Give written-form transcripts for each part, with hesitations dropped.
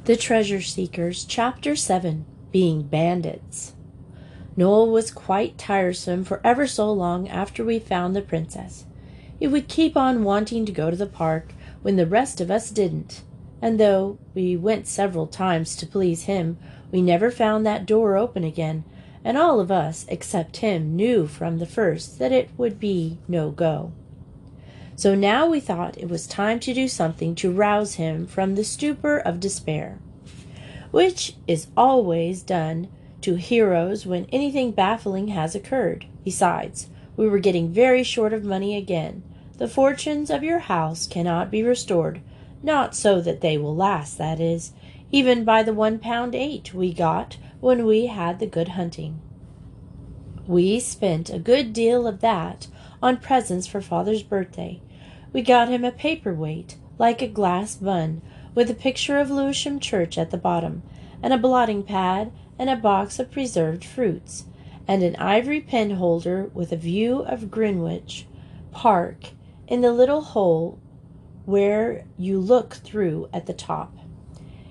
The Treasure Seekers, Chapter 7, Being Bandits. Noel was quite tiresome for ever so long after we found the princess. He would keep on wanting to go to the park when the rest of us didn't, and though we went several times to please him, we never found that door open again, and all of us, except him, knew from the first that it would be no go. So now we thought it was time to do something to rouse him from the stupor of despair, which is always done to heroes when anything baffling has occurred. Besides, we were getting very short of money again. The fortunes of your house cannot be restored, not so that they will last, that is, even by the 1 pound 8 we got when we had the good hunting. We spent a good deal of that on presents for Father's birthday. We got him a paperweight, like a glass bun, with a picture of Lewisham Church at the bottom, and a blotting pad, and a box of preserved fruits, and an ivory pen holder with a view of Greenwich Park in the little hole where you look through at the top.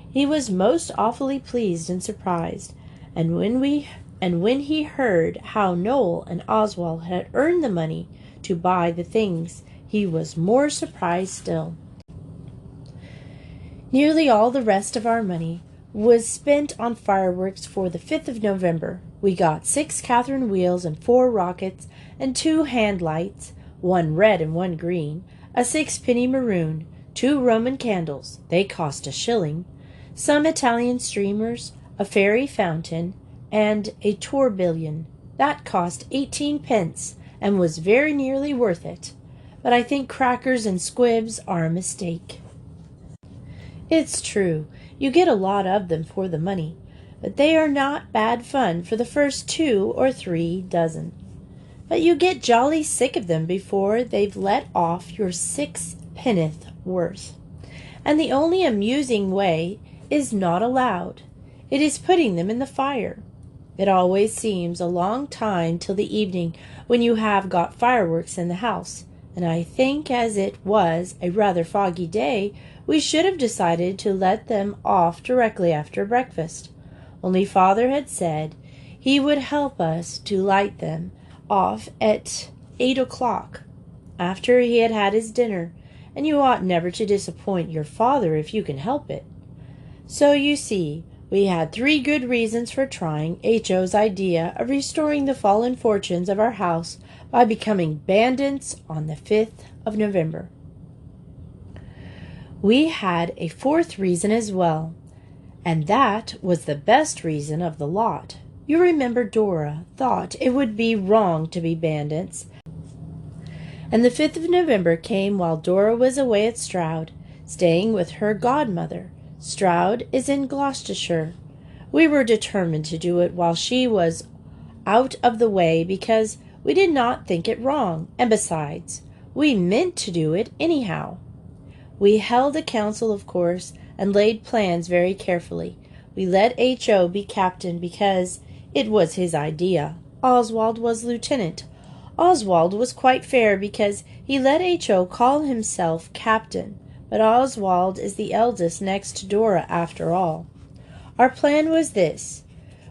He was most awfully pleased and surprised, and when he heard how Noel and Oswald had earned the money to buy the things, he was more surprised still. Nearly all the rest of our money was spent on fireworks for the 5th of November. We got 6 Catherine wheels and 4 rockets and 2 hand lights, 1 red and 1 green, a 6-penny maroon, 2 Roman candles, they cost a shilling, some Italian streamers, a fairy fountain, and a tourbillon. That cost 18 pence and was very nearly worth it. But I think crackers and squibs are a mistake. It's true, you get a lot of them for the money, but they are not bad fun for the first 2 or 3 dozen. But you get jolly sick of them before they've let off your 6-penn'orth worth. And the only amusing way is not allowed. It is putting them in the fire. It always seems a long time till the evening when you have got fireworks in the house, and I think as it was a rather foggy day, we should have decided to let them off directly after breakfast. Only Father had said he would help us to light them off at 8 o'clock, after he had had his dinner, and you ought never to disappoint your father if you can help it. So you see, we had 3 good reasons for trying H.O.'s idea of restoring the fallen fortunes of our house by becoming bandits on the 5th of November. We had a 4th reason as well, and that was the best reason of the lot. You remember Dora thought it would be wrong to be bandits, and the 5th of November came while Dora was away at Stroud, staying with her godmother. Stroud is in Gloucestershire. We were determined to do it while she was out of the way because we did not think it wrong, and besides, we meant to do it anyhow. We held a council, of course, and laid plans very carefully. We let H.O. be captain because it was his idea. Oswald was lieutenant. Oswald was quite fair because he let H.O. call himself captain, but Oswald is the eldest next to Dora after all. Our plan was this.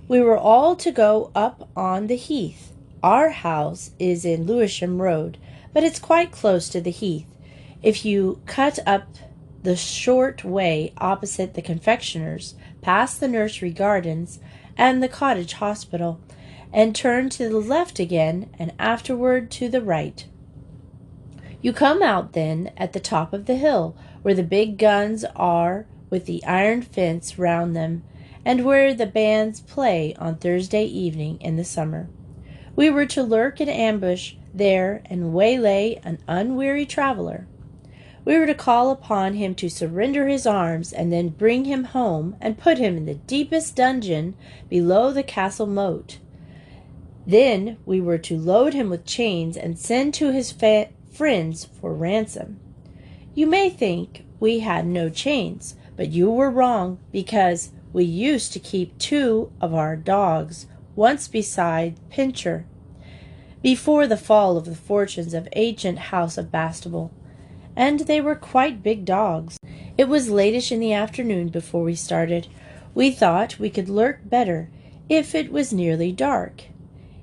We were all to go up on the heath. Our house is in Lewisham Road, but it's quite close to the heath. If you cut up the short way opposite the confectioner's, past the nursery gardens and the cottage hospital, and turn to the left again, and afterward to the right. You come out then at the top of the hill, where the big guns are with the iron fence round them, and where the bands play on Thursday evening in the summer. We were to lurk in ambush there and waylay an unweary traveller. We were to call upon him to surrender his arms, and then bring him home and put him in the deepest dungeon below the castle moat. Then we were to load him with chains and send to his friends for ransom. You may think we had no chains, but you were wrong, because we used to keep 2 of our dogs, once beside Pincher, before the fall of the fortunes of ancient house of Bastable, and they were quite big dogs. It was latish in the afternoon before we started. We thought we could lurk better if it was nearly dark.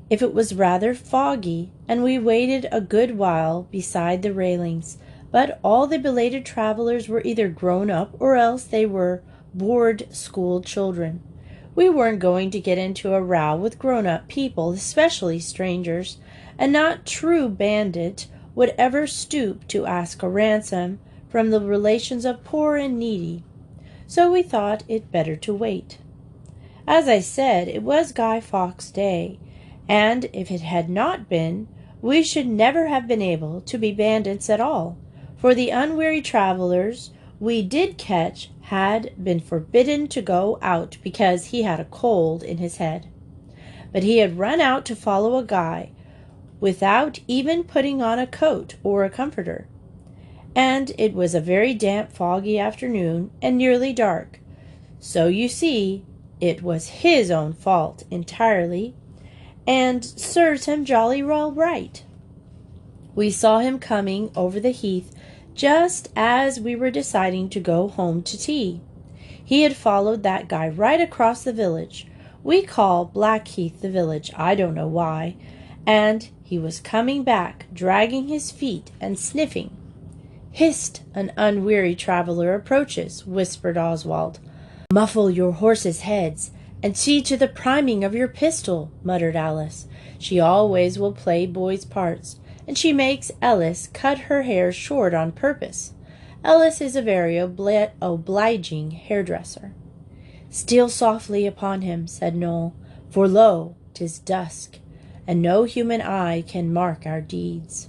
If it was rather foggy, and we waited a good while beside the railings, but all the belated travelers were either grown up or else they were board school children. We weren't going to get into a row with grown-up people, especially strangers, and not true bandit would ever stoop to ask a ransom from the relations of poor and needy. So we thought it better to wait. As I said, it was Guy Fawkes' Day, and if it had not been, we should never have been able to be bandits at all, for the unwary travelers we did catch had been forbidden to go out because he had a cold in his head. But he had run out to follow a guy without even putting on a coat or a comforter. And it was a very damp, foggy afternoon and nearly dark. So you see, it was his own fault entirely, and serves him jolly well right. We saw him coming over the heath just as we were deciding to go home to tea. He had followed that guy right across the village. We call Blackheath the village, I don't know why, and he was coming back, dragging his feet and sniffing. "Hist! An unweary traveller approaches," whispered Oswald. "Muffle your horses' heads, and see to the priming of your pistol," muttered Alice. She always will play boys' parts, and she makes Ellis cut her hair short on purpose. Ellis is a very obliging hairdresser. "Steal softly upon him," said Noel, "for lo, 'tis dusk, and no human eye can mark our deeds."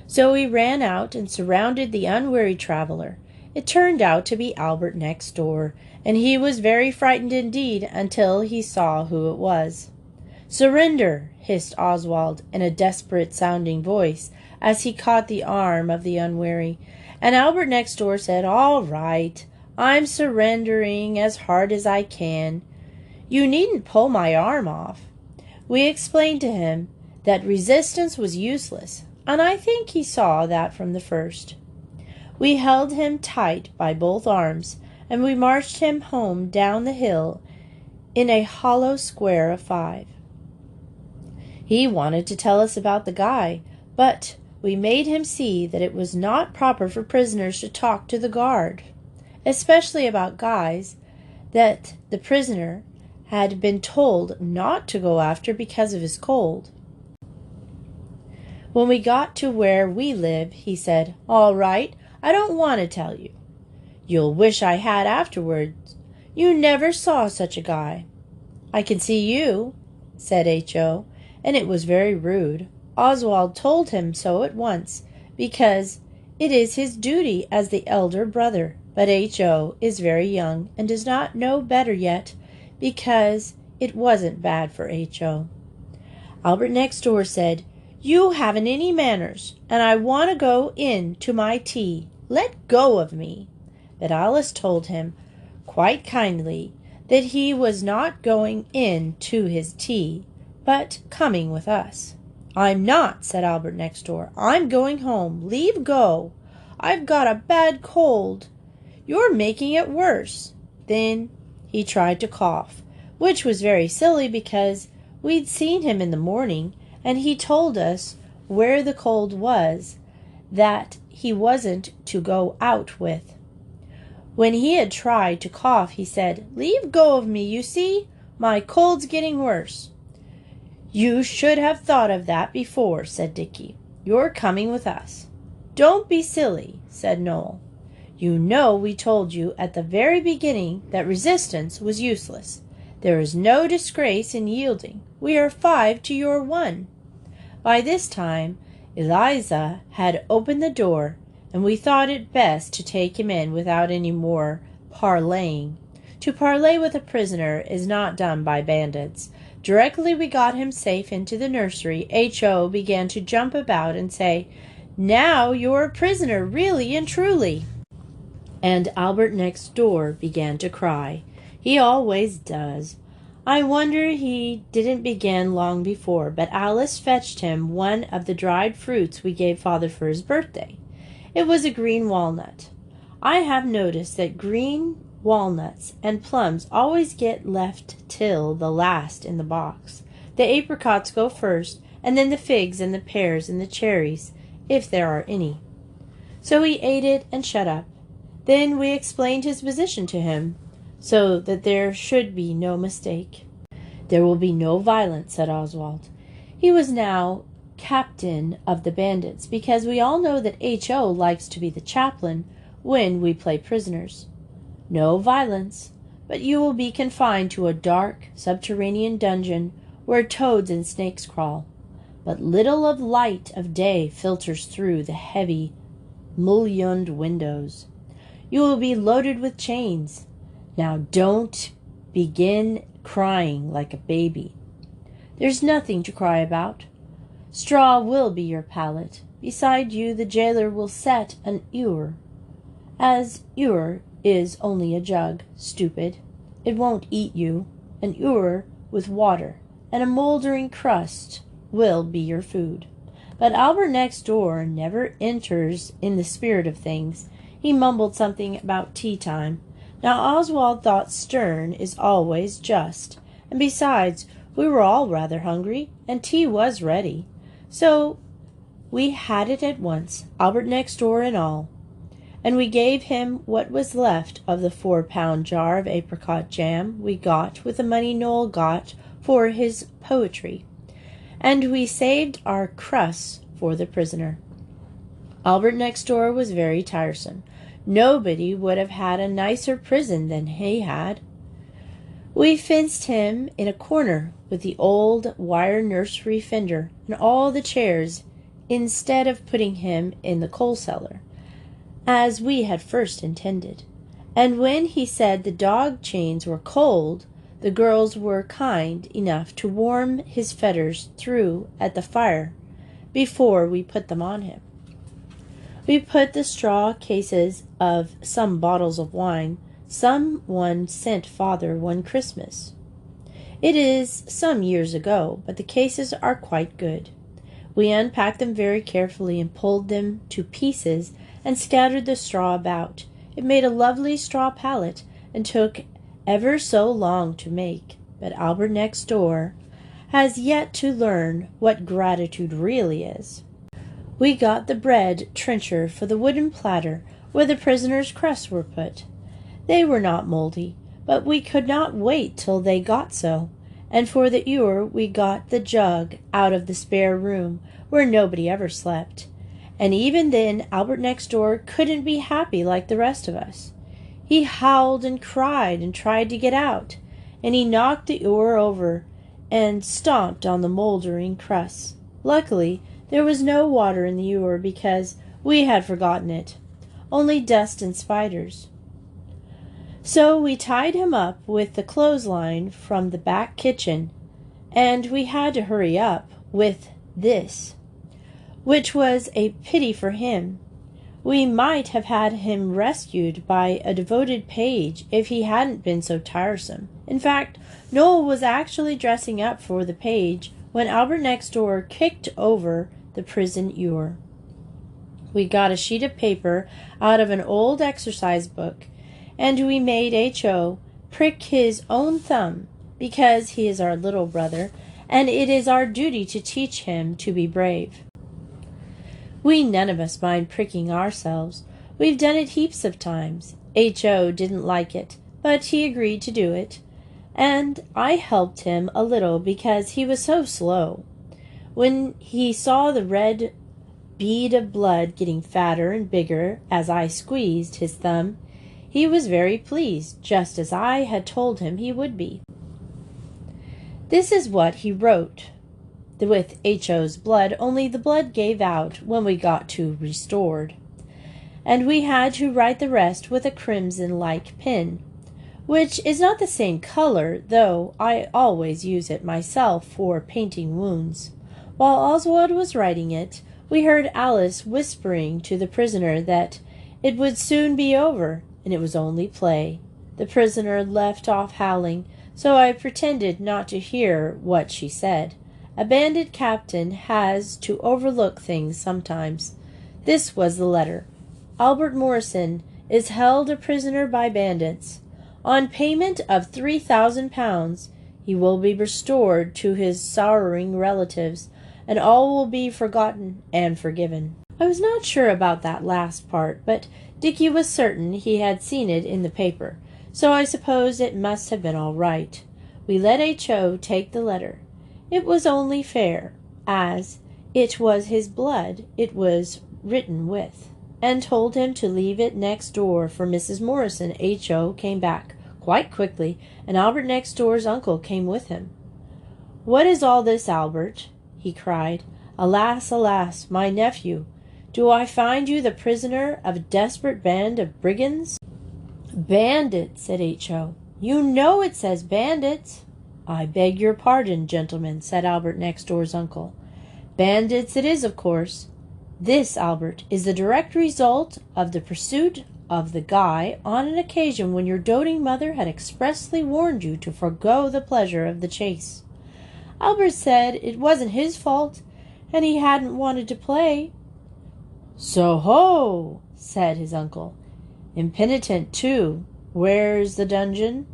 So we ran out and surrounded the unwary traveller. It turned out to be Albert next door, and he was very frightened indeed until he saw who it was. "Surrender!" hissed Oswald in a desperate-sounding voice as he caught the arm of the unwary, and Albert next door said, "All right, I'm surrendering as hard as I can. You needn't pull my arm off." We explained to him that resistance was useless, and I think he saw that from the first. We held him tight by both arms, and we marched him home down the hill in a hollow square of 5. He wanted to tell us about the guy, but we made him see that it was not proper for prisoners to talk to the guard, especially about guys that the prisoner had been told not to go after because of his cold. When we got to where we live, he said, "All right, I don't want to tell you. You'll wish I had afterwards. You never saw such a guy." "I can see you," said H.O., and it was very rude. Oswald told him so at once, because it is his duty as the elder brother, but H.O. is very young and does not know better yet, because it wasn't bad for H.O. Albert next door said, "You haven't any manners, and I want to go in to my tea. Let go of me." But Alice told him, quite kindly, that he was not going in to his tea, but coming with us. "I'm not," said Albert next door. "I'm going home. Leave go. I've got a bad cold. You're making it worse." Then he tried to cough, which was very silly because we'd seen him in the morning, and he told us where the cold was that he wasn't to go out with. When he had tried to cough, he said, "Leave go of me, you see. My cold's getting worse." "You should have thought of that before," said Dickie. "You're coming with us." "Don't be silly," said Noel. "You know we told you at the very beginning that resistance was useless. There is no disgrace in yielding. We are 5 to your 1. By this time Eliza had opened the door, and we thought it best to take him in without any more parleying. To parley with a prisoner is not done by bandits. Directly we got him safe into the nursery, H.O. began to jump about and say, "Now you're a prisoner, really and truly." And Albert next door began to cry. He always does. I wonder he didn't begin long before, but Alice fetched him one of the dried fruits we gave Father for his birthday. It was a green walnut. I have noticed that green walnuts and plums always get left till the last in the box. The apricots go first, and then the figs and the pears and the cherries, if there are any. So he ate it and shut up. Then we explained his position to him, so that there should be no mistake. There will be no violence, said Oswald. He was now captain of the bandits, because we all know that H.O. likes to be the chaplain when we play prisoners. No violence, but you will be confined to a dark subterranean dungeon where toads and snakes crawl. But little of light of day filters through the heavy, mullioned windows. You will be loaded with chains. Now don't begin crying like a baby. There's nothing to cry about. Straw will be your pallet. Beside you the jailer will set an ewer. As ewer is only a jug, stupid. It won't eat you. An ewer with water and a moldering crust will be your food. But Albert next door never enters in the spirit of things. He mumbled something about tea time. Now Oswald thought Stern is always just, and besides, we were all rather hungry, and tea was ready. So we had it at once, Albert next door and all. And we gave him what was left of the 4-pound jar of apricot jam we got with the money Noel got for his poetry. And we saved our crusts for the prisoner. Albert next door was very tiresome. Nobody would have had a nicer prison than he had. We fenced him in a corner with the old wire nursery fender and all the chairs, instead of putting him in the coal cellar, as we had first intended. And when he said the dog chains were cold, the girls were kind enough to warm his fetters through at the fire before we put them on him. We put the straw cases of some bottles of wine some one sent father one Christmas. It is some years ago, but the cases are quite good. We unpacked them very carefully and pulled them to pieces and scattered the straw about. It made a lovely straw pallet and took ever so long to make, but Albert next door has yet to learn what gratitude really is. We got the bread trencher for the wooden platter where the prisoners' crusts were put. They were not mouldy, but we could not wait till they got so, and for the ewer we got the jug out of the spare room where nobody ever slept. And even then Albert next door couldn't be happy like the rest of us. He howled and cried and tried to get out, and he knocked the ewer over and stomped on the mouldering crusts. Luckily, there was no water in the ewer because we had forgotten it, only dust and spiders. So we tied him up with the clothesline from the back kitchen, and we had to hurry up with this, which was a pity for him. We might have had him rescued by a devoted page if he hadn't been so tiresome. In fact, Noel was actually dressing up for the page when Albert next door kicked over the prison ewer. We got a sheet of paper out of an old exercise book, and we made H.O. prick his own thumb, because he is our little brother, and it is our duty to teach him to be brave. We none of us mind pricking ourselves. We've done it heaps of times. H.O. didn't like it, but he agreed to do it, and I helped him a little because he was so slow. When he saw the red bead of blood getting fatter and bigger as I squeezed his thumb, he was very pleased, just as I had told him he would be. This is what he wrote with H.O.'s blood, only the blood gave out when we got to restored, and we had to write the rest with a crimson-like pen, which is not the same color, though I always use it myself for painting wounds. While Oswald was writing it, we heard Alice whispering to the prisoner that it would soon be over, and it was only play. The prisoner left off howling, so I pretended not to hear what she said. A bandit captain has to overlook things sometimes. This was the letter. Albert Morrison is held a prisoner by bandits. On payment of 3,000 pounds, he will be restored to his sorrowing relatives, and all will be forgotten and forgiven." I was not sure about that last part, but Dickie was certain he had seen it in the paper, so I suppose it must have been all right. We let H.O. take the letter. It was only fair, as it was his blood it was written with, and told him to leave it next door for Mrs. Morrison. H.O. came back quite quickly, and Albert next door's uncle came with him. "What is all this, Albert?" he cried. "Alas, alas, my nephew! Do I find you the prisoner of a desperate band of brigands?" "Bandits," said H.O. "You know it says bandits." "I beg your pardon, gentlemen," said Albert next door's uncle. "Bandits it is, of course. This, Albert, is the direct result of the pursuit of the guy on an occasion when your doting mother had expressly warned you to forego the pleasure of the chase. Albert said it wasn't his fault, and he hadn't wanted to play." "So-ho!" said his uncle. "Impenitent, too. Where's the dungeon?"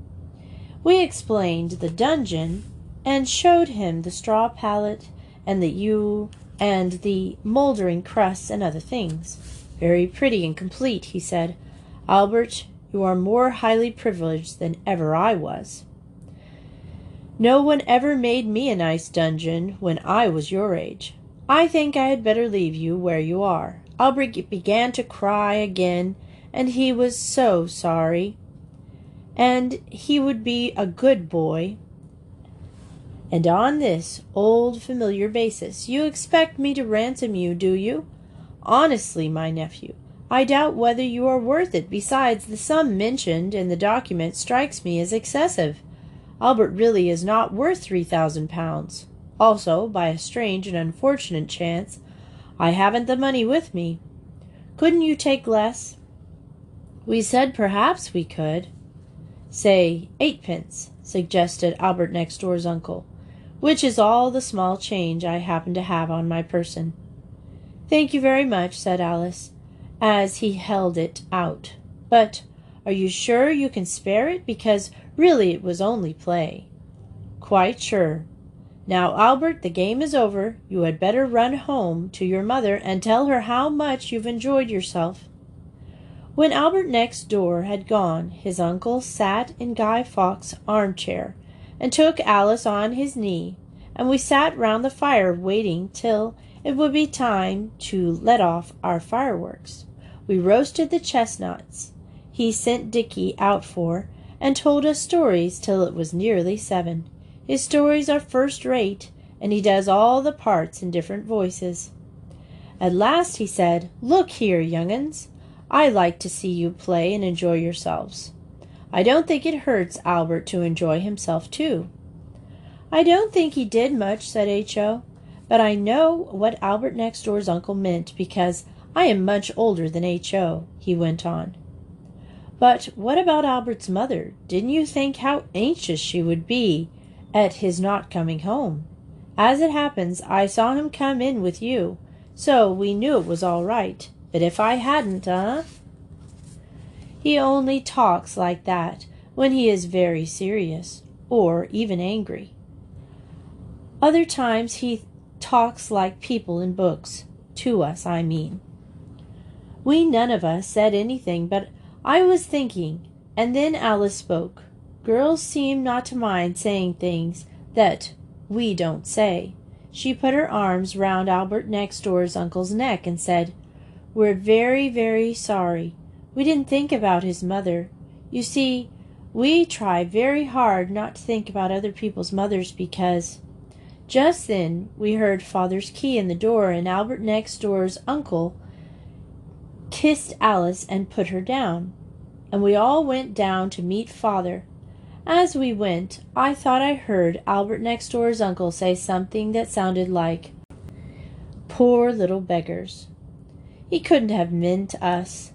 We explained the dungeon, and showed him the straw pallet and the yew and the mouldering crusts and other things. "Very pretty and complete," he said. "Albert, you are more highly privileged than ever I was. No one ever made me a nice dungeon when I was your age. I think I had better leave you where you are." Albert began to cry again, and he was so sorry, and he would be a good boy. "And on this old familiar basis you expect me to ransom you, do you? Honestly, my nephew, I doubt whether you are worth it. Besides, the sum mentioned in the document strikes me as excessive. Albert really is not worth 3,000 pounds. Also, by a strange and unfortunate chance, I haven't the money with me. Couldn't you take less?" We said perhaps we could. "Say 8 pence, suggested Albert next door's uncle, "which is all the small change I happen to have on my person." "Thank you very much," said Alice, as he held it out. "But are you sure you can spare it? Because really it was only play." "Quite sure. Now, Albert, the game is over. You had better run home to your mother and tell her how much you've enjoyed yourself." When Albert next door had gone, his uncle sat in Guy Fawkes' armchair and took Alice on his knee, and we sat round the fire waiting till it would be time to let off our fireworks. We roasted the chestnuts he sent Dickie out for, and told us stories till it was nearly 7. His stories are first-rate, and he does all the parts in different voices. At last he said, "Look here, young-uns, I like to see you play and enjoy yourselves. I don't think it hurts Albert to enjoy himself too." "I don't think he did much," said H.O., "but I know what Albert next door's uncle meant, because I am much older than H.O., he went on. "But what about Albert's mother? Didn't you think how anxious she would be at his not coming home? As it happens, I saw him come in with you, so we knew it was all right. But if I hadn't, He only talks like that when he is very serious, or even angry. Other times he talks like people in books, to us, I mean." We none of us said anything, but I was thinking, and then Alice spoke. Girls seem not to mind saying things that we don't say. She put her arms round Albert next door's uncle's neck and said, "We're very, very sorry. We didn't think about his mother. You see, we try very hard not to think about other people's mothers because—" Just then we heard Father's key in the door, and Albert next door's uncle kissed Alice and put her down, and we all went down to meet Father. As we went, I thought I heard Albert next door's uncle say something that sounded like, "Poor little beggars." He couldn't have meant us.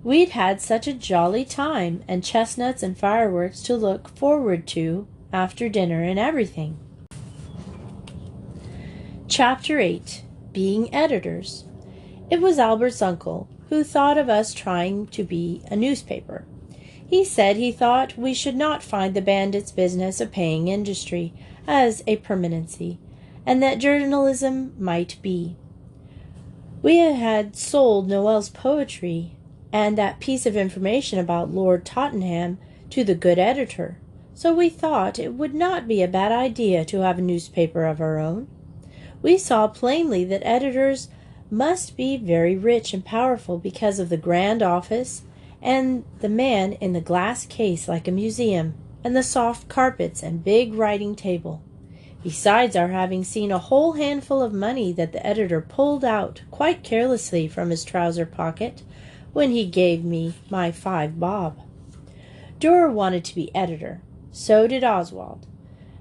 We'd had such a jolly time, and chestnuts and fireworks to look forward to after dinner and everything. Chapter 8. Being Editors. It was Albert's uncle who thought of us trying to be a newspaper. He said he thought we should not find the bandits' business a paying industry as a permanency, and that journalism might be. We had sold Noel's poetry and that piece of information about Lord Tottenham to the good editor, so we thought it would not be a bad idea to have a newspaper of our own. We saw plainly that editors must be very rich and powerful because of the grand office and the man in the glass case like a museum, and the soft carpets and big writing table, besides our having seen a whole handful of money that the editor pulled out quite carelessly from his trouser pocket when he gave me my 5 bob. Dora wanted to be editor, so did Oswald,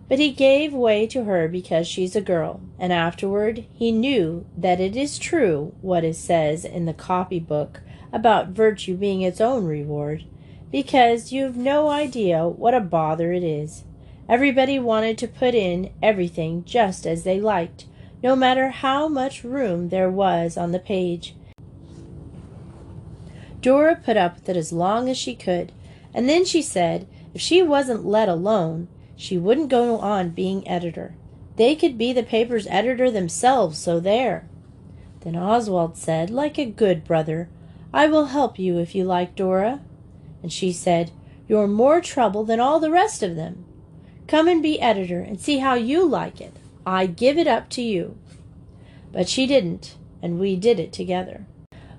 but he gave way to her because she's a girl, and afterward he knew that it is true what it says in the copy-book about virtue being its own reward, because you've no idea what a bother it is. Everybody wanted to put in everything just as they liked, no matter how much room there was on the page. Dora put up with it as long as she could, and then she said if she wasn't let alone, she wouldn't go on being editor. They could be the paper's editor themselves, so there. Then Oswald said, like a good brother, "I will help you if you like, Dora." And she said, "You're more trouble than all the rest of them. Come and be editor and see how you like it. I give it up to you." But she didn't, and we did it together.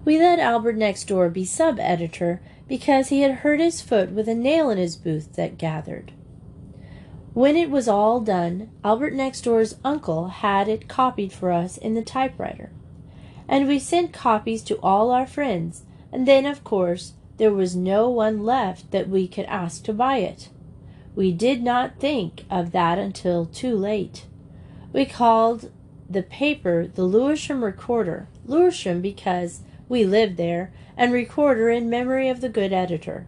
We let Albert next door be sub-editor because he had hurt his foot with a nail in his boot that gathered. When it was all done, Albert next door's uncle had it copied for us in the typewriter, and we sent copies to all our friends, and then, of course, there was no one left that we could ask to buy it. We did not think of that until too late. We called the paper the Lewisham Recorder, Lewisham because we lived there, and Recorder in memory of the good editor.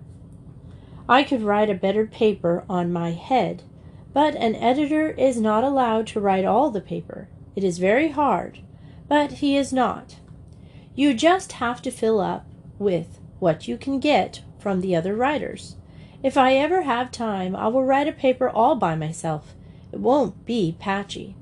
I could write a better paper on my head, but an editor is not allowed to write all the paper. It is very hard, but he is not. You just have to fill up with what you can get from the other writers. If I ever have time, I will write a paper all by myself. It won't be patchy.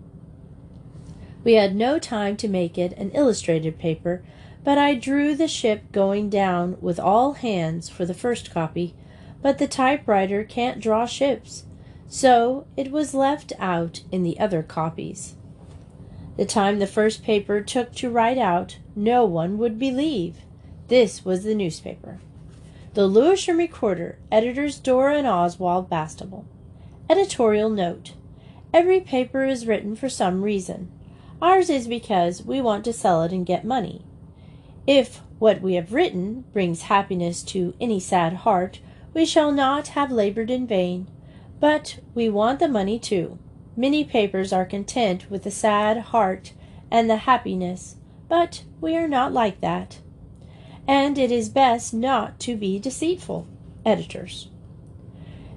We had no time to make it an illustrated paper, but I drew the ship going down with all hands for the first copy, but the typewriter can't draw ships, so it was left out in the other copies. The time the first paper took to write out, no one would believe. This was the newspaper. The Lewisham Recorder, editors Dora and Oswald Bastable. Editorial note: every paper is written for some reason. Ours is because we want to sell it and get money. If what we have written brings happiness to any sad heart, we shall not have labored in vain. But we want the money too. Many papers are content with the sad heart and the happiness, but we are not like that. And it is best not to be deceitful. Editors.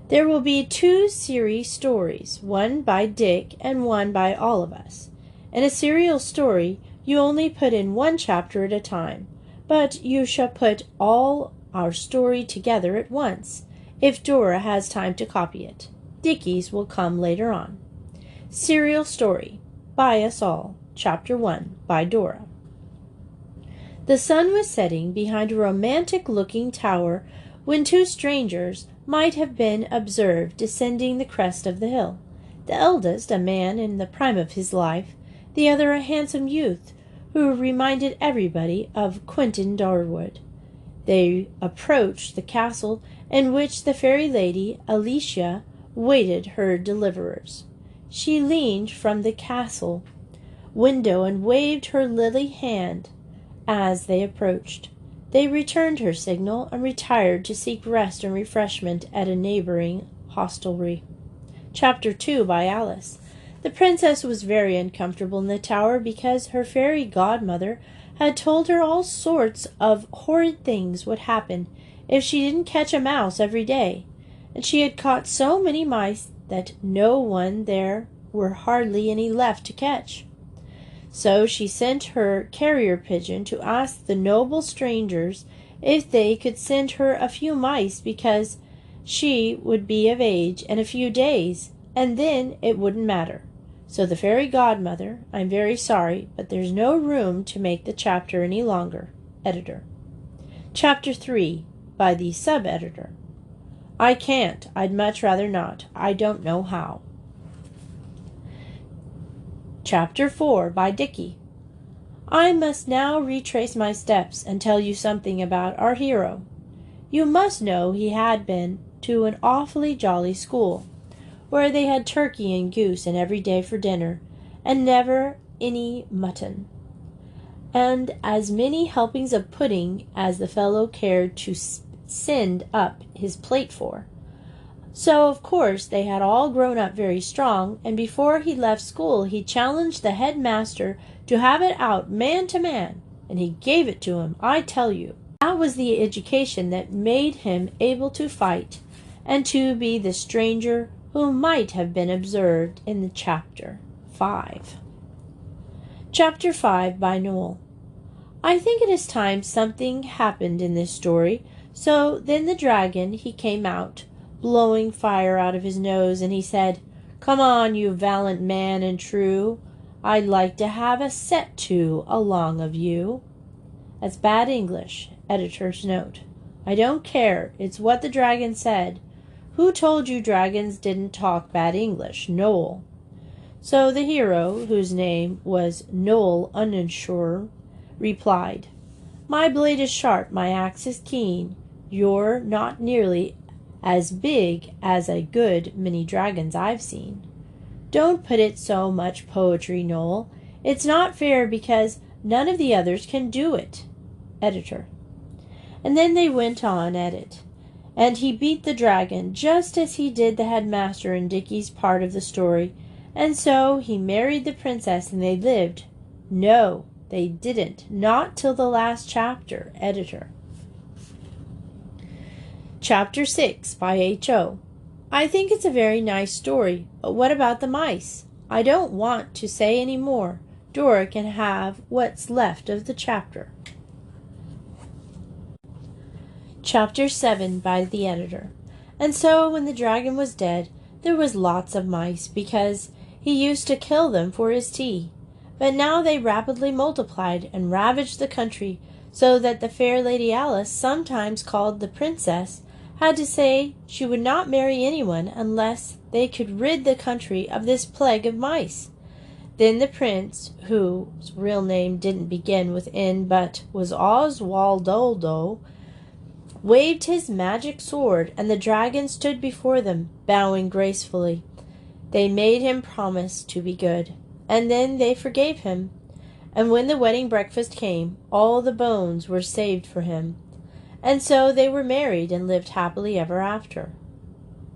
There will be 2 series stories, one by Dick and one by all of us. In a serial story, you only put in 1 chapter at a time, but you shall put all our story together at once, if Dora has time to copy it. Dickie's will come later on. Serial story, by us all, Chapter 1, by Dora. The sun was setting behind a romantic-looking tower when 2 strangers might have been observed descending the crest of the hill. The eldest, a man in the prime of his life, the other a handsome youth, who reminded everybody of Quentin Durward. They approached the castle in which the fairy lady Alicia waited her deliverers. She leaned from the castle window and waved her lily hand as they approached. They returned her signal and retired to seek rest and refreshment at a neighboring hostelry. Chapter 2, by Alice. The princess was very uncomfortable in the tower because her fairy godmother had told her all sorts of horrid things would happen if she didn't catch a mouse every day, and she had caught so many mice that no one there were hardly any left to catch. So she sent her carrier pigeon to ask the noble strangers if they could send her a few mice, because she would be of age in a few days, and then it wouldn't matter. So the fairy godmother, I'm very sorry, but there's no room to make the chapter any longer. Editor. Chapter 3, by the sub-editor. I can't. I'd much rather not. I don't know how. Chapter 4, by Dicky. I must now retrace my steps and tell you something about our hero. You must know he had been to an awfully jolly school, where they had turkey and goose and every day for dinner, and never any mutton, and as many helpings of pudding as the fellow cared to send up his plate for. So, of course, they had all grown up very strong, and before he left school he challenged the headmaster to have it out man to man, and he gave it to him, I tell you. That was the education that made him able to fight, and to be the stranger who might have been observed in the chapter 5. Chapter 5, by Noel. I think it is time something happened in this story. So then the dragon, he came out, blowing fire out of his nose, and he said, Come on, you valiant man and true, I'd like to have a set to along of you. That's bad English. Editor's note. I don't care. It's what the dragon said. Who told you dragons didn't talk bad English? Noel. So the hero, whose name was Noel Unsure, replied, My blade is sharp, my axe is keen. You're not nearly as big as a good many dragons I've seen. Don't put it so much poetry, Noel. It's not fair because none of the others can do it. Editor. And then they went on at it, and he beat the dragon just as he did the headmaster in Dicky's part of the story, and so he married the princess and they lived. No, they didn't, not till the last chapter. Editor. Chapter 6, by H.O. I think it's a very nice story, but what about the mice? I don't want to say any more. Dora can have what's left of the chapter. Chapter 7, by the editor. And so when the dragon was dead, there was lots of mice, because he used to kill them for his tea. But now they rapidly multiplied and ravaged the country, so that the fair Lady Alice, sometimes called the princess, had to say she would not marry anyone unless they could rid the country of this plague of mice. Then the prince, whose real name didn't begin with N but was Oswaldoldo, waved his magic sword, and the dragon stood before them, bowing gracefully. They made him promise to be good, and then they forgave him. And when the wedding breakfast came, all the bones were saved for him. And so they were married and lived happily ever after.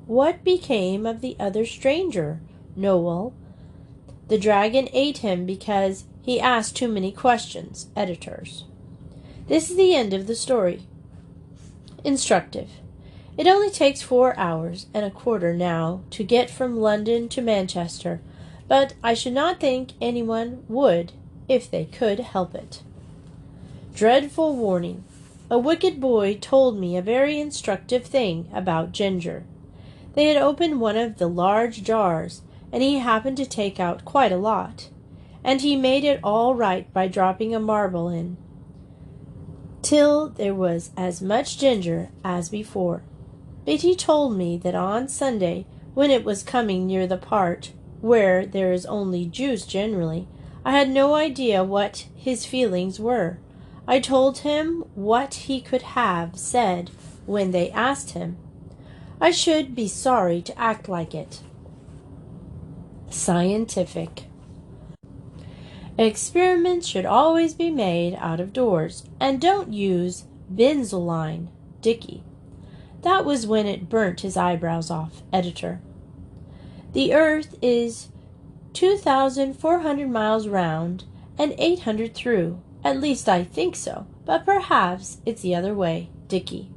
What became of the other stranger, Noel? The dragon ate him because he asked too many questions. Editors. This is the end of the story. Instructive. It only takes 4 hours and a quarter now to get from London to Manchester, but I should not think anyone would if they could help it. Dreadful warning. A wicked boy told me a very instructive thing about ginger. They had opened one of the large jars, and he happened to take out quite a lot, and he made it all right by dropping a marble in, till there was as much ginger as before. But he told me that on Sunday, when it was coming near the part where there is only juice generally, I had no idea what his feelings were. I told him what he could have said when they asked him. I should be sorry to act like it. Scientific. Experiments should always be made out of doors, and don't use benzoline. Dicky. That was when it burnt his eyebrows off. Editor. The earth is 2,400 miles round and 800 through. At least I think so, but perhaps it's the other way. Dicky.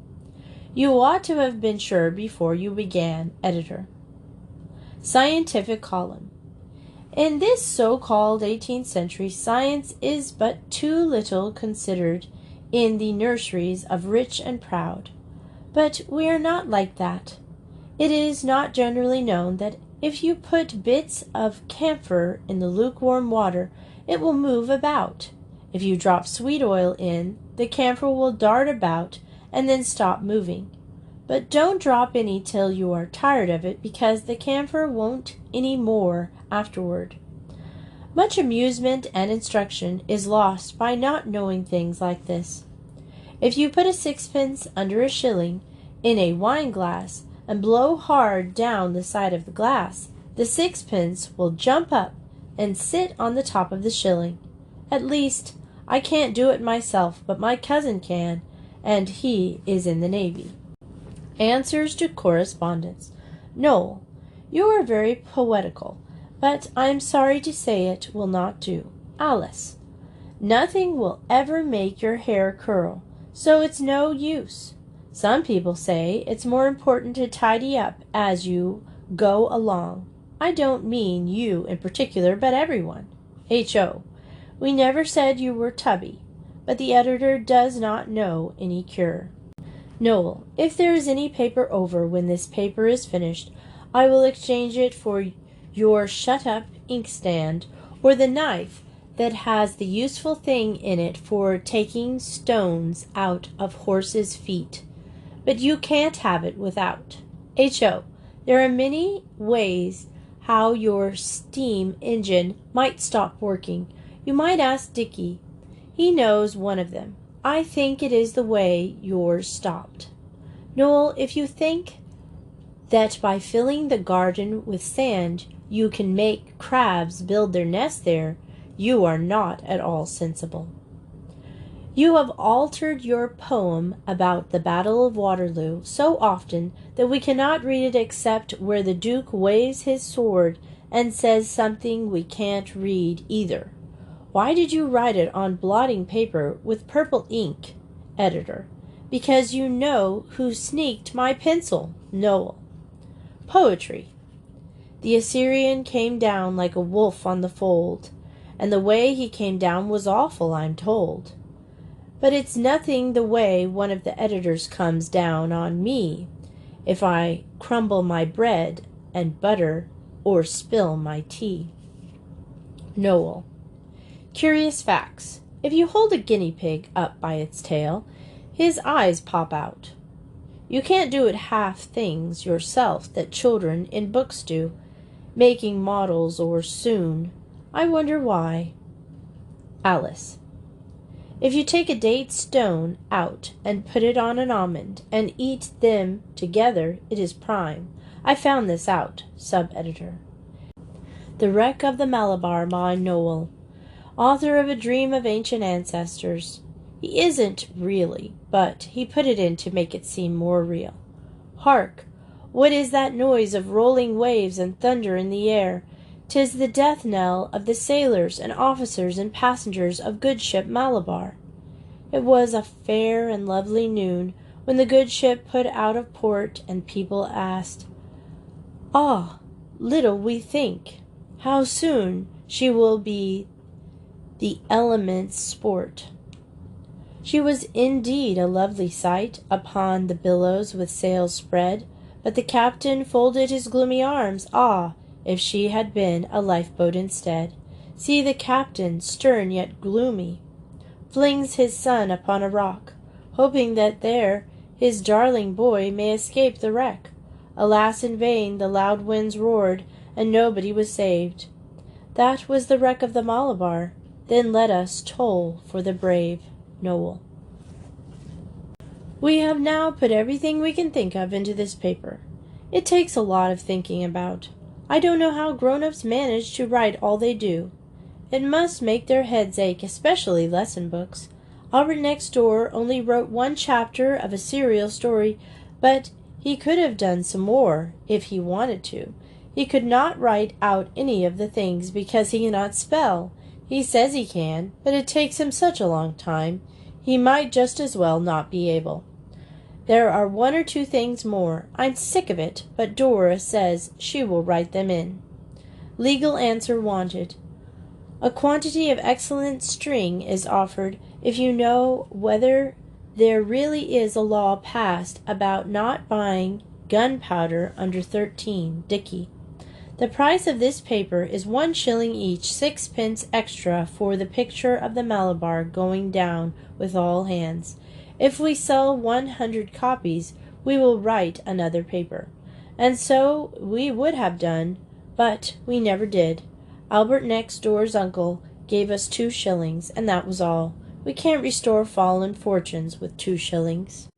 You ought to have been sure before you began. Editor. Scientific column. In this so-called 18th century, science is but too little considered in the nurseries of rich and proud. But we are not like that. It is not generally known that if you put bits of camphor in the lukewarm water, it will move about. If you drop sweet oil in, the camphor will dart about and then stop moving. But don't drop any till you are tired of it, because the camphor won't any more afterward. Much amusement and instruction is lost by not knowing things like this. If you put a sixpence under a shilling in a wine glass and blow hard down the side of the glass, the sixpence will jump up and sit on the top of the shilling. At least, I can't do it myself, but my cousin can, and he is in the Navy. Answers to correspondence. Noel, you are very poetical, but I am sorry to say it will not do. Alice, nothing will ever make your hair curl, so it's no use. Some people say it's more important to tidy up as you go along. I don't mean you in particular, but everyone. H.O. We never said you were tubby, but the editor does not know any cure. Noel, if there is any paper over when this paper is finished, I will exchange it for your shut-up inkstand, or the knife that has the useful thing in it for taking stones out of horses' feet. But you can't have it without. H.O. There are many ways how your steam engine might stop working. You might ask Dickie. He knows one of them. I think it is the way yours stopped. Noel, if you think that by filling the garden with sand you can make crabs build their nest there, you are not at all sensible. You have altered your poem about the Battle of Waterloo so often that we cannot read it except where the Duke waves his sword and says something we can't read either. Why did you write it on blotting paper with purple ink? Editor. Because you know who sneaked my pencil. Noel. Poetry. The Assyrian came down like a wolf on the fold, and the way he came down was awful, I'm told. But it's nothing the way one of the editors comes down on me if I crumble my bread and butter or spill my tea. Noel. Curious facts. If you hold a guinea pig up by its tail, his eyes pop out. You can't do it half things yourself that children in books do, making models or soon. I wonder why. Alice. If you take a date stone out and put it on an almond and eat them together, it is prime. I found this out. Sub-editor. The Wreck of the Malabar by Noel, author of A Dream of Ancient Ancestors. He isn't really, but he put it in to make it seem more real. Hark! What is that noise of rolling waves and thunder in the air? 'Tis the death knell of the sailors and officers and passengers of good ship Malabar. It was a fair and lovely noon when the good ship put out of port, and people asked, "Ah, little we think how soon she will be the elements' sport." She was indeed a lovely sight upon the billows with sails spread, but the captain folded his gloomy arms. Ah, if she had been a lifeboat instead! See the captain, stern yet gloomy, flings his son upon a rock, hoping that there his darling boy may escape the wreck. Alas, in vain the loud winds roared, and nobody was saved. That was the wreck of the Malabar. Then let us toll for the brave. Noel. We have now put everything we can think of into this paper. It takes a lot of thinking about. I don't know how grown-ups manage to write all they do. It must make their heads ache, especially lesson books. Albert next door only wrote one chapter of a serial story, but he could have done some more if he wanted to. He could not write out any of the things because he cannot spell. He says he can, but it takes him such a long time. He might just as well not be able. There are one or two things more. I'm sick of it, but Dora says she will write them in. Legal answer wanted. A quantity of excellent string is offered if you know whether there really is a law passed about not buying gunpowder under 13, Dicky. The price of this paper is 1 shilling each, 6 pence extra for the picture of the Malabar going down with all hands. If we sell 100 copies, we will write another paper. And so we would have done, but we never did. Albert next door's uncle gave us 2 shillings, and that was all. We can't restore fallen fortunes with 2 shillings.